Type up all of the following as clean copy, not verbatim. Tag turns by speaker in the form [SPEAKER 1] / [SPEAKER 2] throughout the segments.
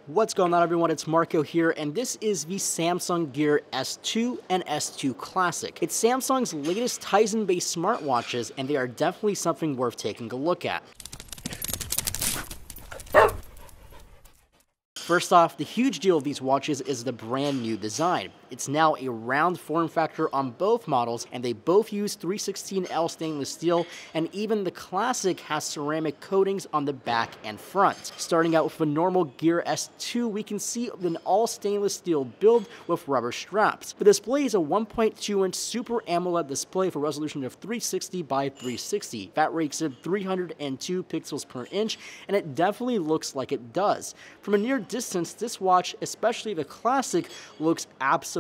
[SPEAKER 1] What's going on, everyone? It's Marco here, and this is the Samsung Gear S2 and S2 Classic. It's Samsung's latest Tizen-based smartwatches, and they are definitely something worth taking a look at. First off, the huge deal of these watches is the brand new design. It's now a round form factor on both models, and they both use 316L stainless steel, and even the Classic has ceramic coatings on the back and front. Starting out with the normal Gear S2, we can see an all stainless steel build with rubber straps. The display is a 1.2-inch Super AMOLED display with a resolution of 360 by 360. That rates at 302 pixels per inch, and it definitely looks like it does. From a near distance, this watch, especially the Classic, looks absolutely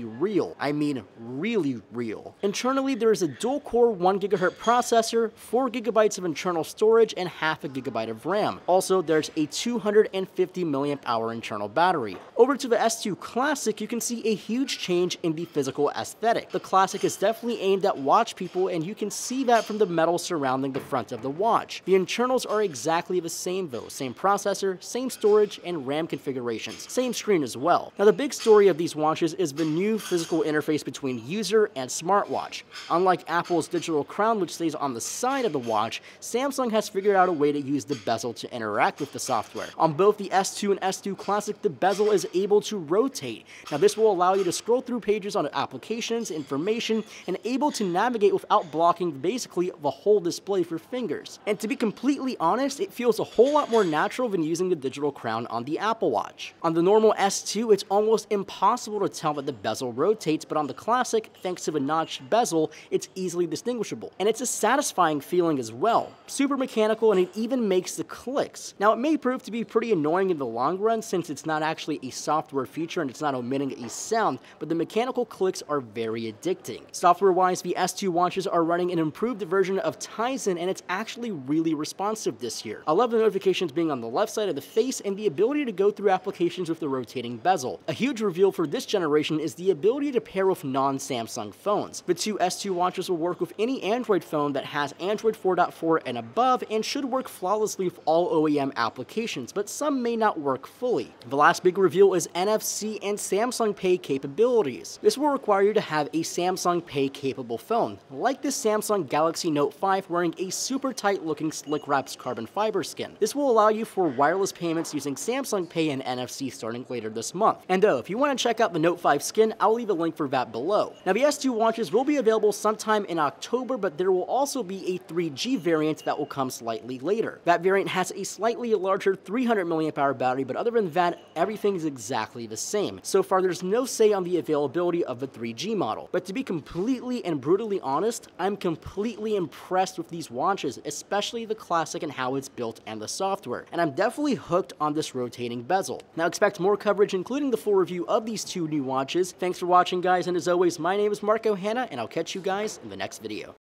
[SPEAKER 1] real. I mean, really real. Internally, there is a dual-core 1 GHz processor, 4 GB of internal storage, and half a gigabyte of RAM. Also, there's a 250 mAh internal battery. Over to the S2 Classic, you can see a huge change in the physical aesthetic. The Classic is definitely aimed at watch people, and you can see that from the metal surrounding the front of the watch. The internals are exactly the same though. Same processor, same storage, and RAM configurations. Same screen as well. Now, the big story of these watches is the new physical interface between user and smartwatch. Unlike Apple's digital crown, which stays on the side of the watch, Samsung has figured out a way to use the bezel to interact with the software. On both the S2 and S2 Classic, the bezel is able to rotate. Now, this will allow you to scroll through pages on applications, information, and able to navigate without blocking basically the whole display with your fingers. And to be completely honest, it feels a whole lot more natural than using the digital crown on the Apple Watch. On the normal S2, it's almost impossible to tell that the bezel rotates, but on the Classic, thanks to the notched bezel, it's easily distinguishable. And it's a satisfying feeling as well. Super mechanical, and it even makes the clicks. Now, it may prove to be pretty annoying in the long run since it's not actually a software feature and it's not omitting a sound, but the mechanical clicks are very addicting. Software-wise, the S2 watches are running an improved version of Tizen, and it's actually really responsive this year. I love the notifications being on the left side of the face and the ability to go through applications with the rotating bezel. A huge reveal for this generation is the ability to pair with non-Samsung phones. The two S2 watches will work with any Android phone that has Android 4.4 and above and should work flawlessly with all OEM applications, but some may not work fully. The last big reveal is Nfc and Samsung Pay capabilities. This will require you to have a Samsung Pay capable phone, like this Samsung Galaxy Note 5 wearing a super tight looking slick wrapped carbon fiber skin. This will allow you for wireless payments using Samsung Pay and NFC starting later this month. And if you want to check out the Note 5 skin, I'll leave a link for that below. Now, the S2 watches will be available sometime in October, but there will also be a 3G variant that will come slightly later. That variant has a slightly larger 300 mAh battery, but other than that, everything is exactly the same. So far, there's no say on the availability of the 3G model. But to be completely and brutally honest, I'm completely impressed with these watches, especially the Classic and how it's built and the software. And I'm definitely hooked on this rotating bezel. Now, expect more coverage, including the full review of these two new watches. Thanks for watching, guys, and as always, my name is Marco Hanna, and I'll catch you guys in the next video.